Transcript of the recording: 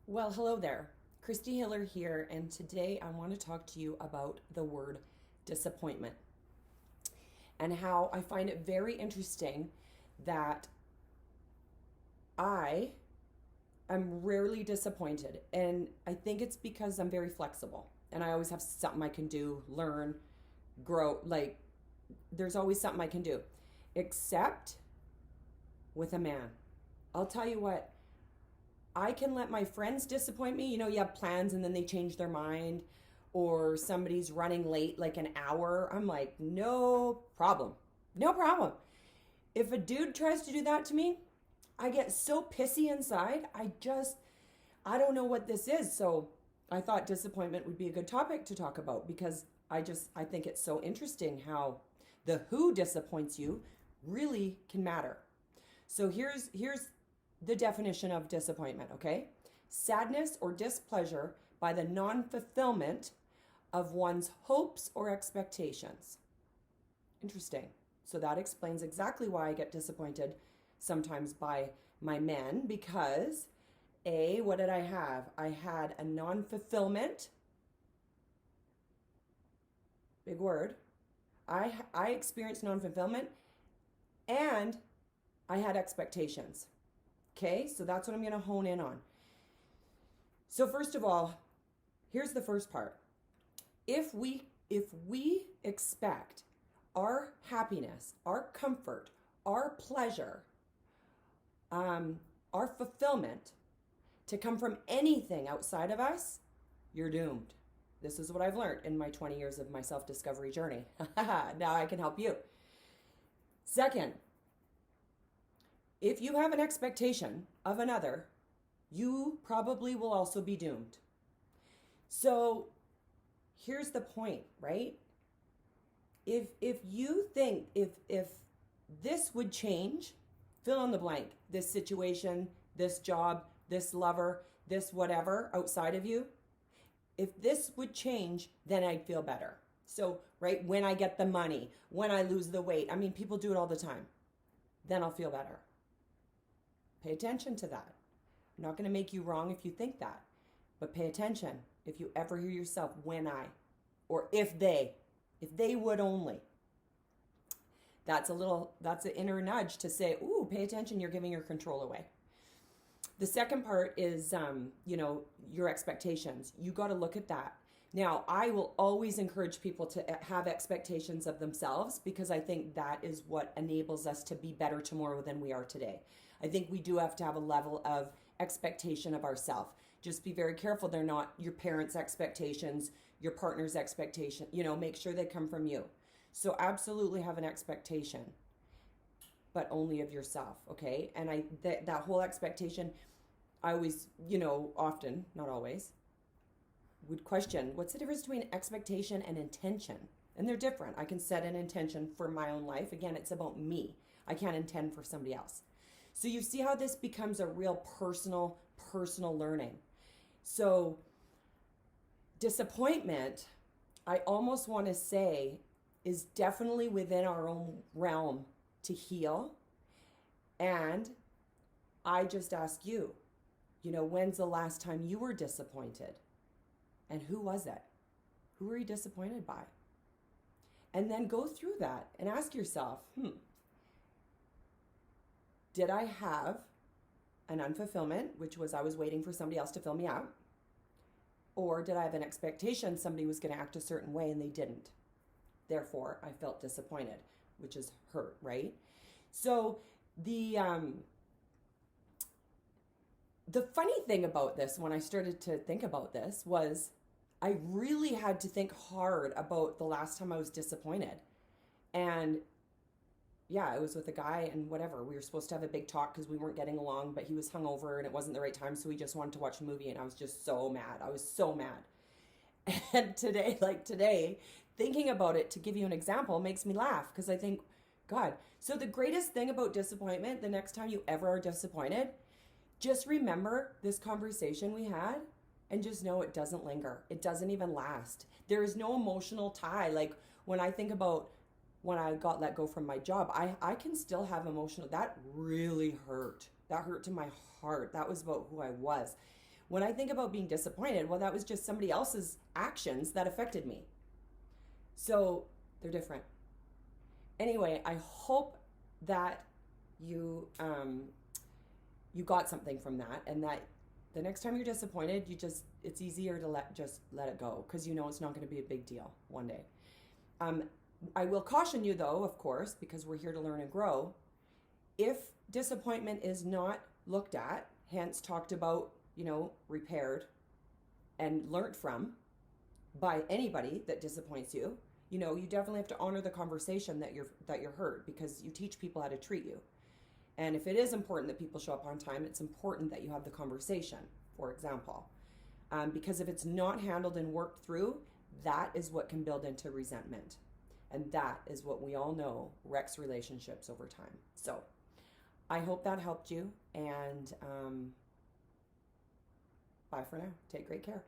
Well, hello there. Kristi Hiller here, and today I want to talk to you about the word disappointment and how I find it very interesting that I am rarely disappointed. And I think it's because I'm very flexible and I always have something I can do, learn, grow. Like, there's always something I can do, except with a man. I'll tell you what, I can let my friends disappoint me. You have plans and then they change their mind, or somebody's running late like an hour. I'm like, no problem. No problem. If a dude tries to do that to me, I get so pissy inside. I don't know what this is. So I thought disappointment would be a good topic to talk about because I think it's so interesting how the who disappoints you really can matter. So here's the definition of disappointment, okay? Sadness or displeasure by the non-fulfillment of one's hopes or expectations. Interesting. So that explains exactly why I get disappointed sometimes by my men because what did I have? I had a non-fulfillment, big word. I experienced non-fulfillment and I had expectations. Okay, so that's what I'm going to hone in on. So first of all, here's the first part. If we expect our happiness, our comfort, our pleasure, our fulfillment to come from anything outside of us, you're doomed. This is what I've learned in my 20 years of my self-discovery journey. Now I can help you. Second, if you have an expectation of another, you probably will also be doomed. So here's the point, right? If you think if this would change, fill in the blank, this situation, this job, this lover, this whatever outside of you, if this would change, then I'd feel better. So, right, when I get the money, when I lose the weight, I mean, people do it all the time, then I'll feel better. Pay attention to that. I'm not going to make you wrong if you think that, but pay attention if you ever hear yourself or if they would only. That's an inner nudge to say, ooh, pay attention, you're giving your control away. The second part is, your expectations. You got to look at that. Now, I will always encourage people to have expectations of themselves because I think that is what enables us to be better tomorrow than we are today. I think we do have to have a level of expectation of ourselves. Just be very careful they're not your parents' expectations, your partner's expectation. Make sure they come from you. So absolutely have an expectation, but only of yourself, okay? And that whole expectation, I always, often, not always, would question, what's the difference between expectation and intention? And they're different. I can set an intention for my own life. Again, it's about me. I can't intend for somebody else. So you see how this becomes a real personal learning. So disappointment, I almost want to say, is definitely within our own realm to heal. And I just ask you, when's the last time you were disappointed? And who was it? Who were you disappointed by? And then go through that and ask yourself, did I have an unfulfillment, which was I was waiting for somebody else to fill me out? Or did I have an expectation somebody was going to act a certain way and they didn't? Therefore, I felt disappointed, which is hurt, right? So the funny thing about this, when I started to think about this, was I really had to think hard about the last time I was disappointed. And yeah, I was with a guy and whatever. We were supposed to have a big talk because we weren't getting along, but he was hungover and it wasn't the right time. So we just wanted to watch a movie and I was just so mad. I was so mad. And today, thinking about it, to give you an example, makes me laugh because I think, God. So the greatest thing about disappointment, the next time you ever are disappointed, just remember this conversation we had and just know it doesn't linger. It doesn't even last. There is no emotional tie. Like when I think about when I got let go from my job, I can still have emotional. That really hurt. That hurt to my heart. That was about who I was. When I think about being disappointed, well, that was just somebody else's actions that affected me. So they're different. Anyway, I hope that you got something from that, and that the next time you're disappointed, it's easier to let it go, because you know it's not going to be a big deal one day. I will caution you though, of course, because we're here to learn and grow. If disappointment is not looked at, hence talked about, repaired and learned from by anybody that disappoints you, you definitely have to honor the conversation that you're heard, because you teach people how to treat you. And if it is important that people show up on time, it's important that you have the conversation, for example. Because if it's not handled and worked through, that is what can build into resentment. And that is what we all know wrecks relationships over time. So I hope that helped you. And bye for now. Take great care.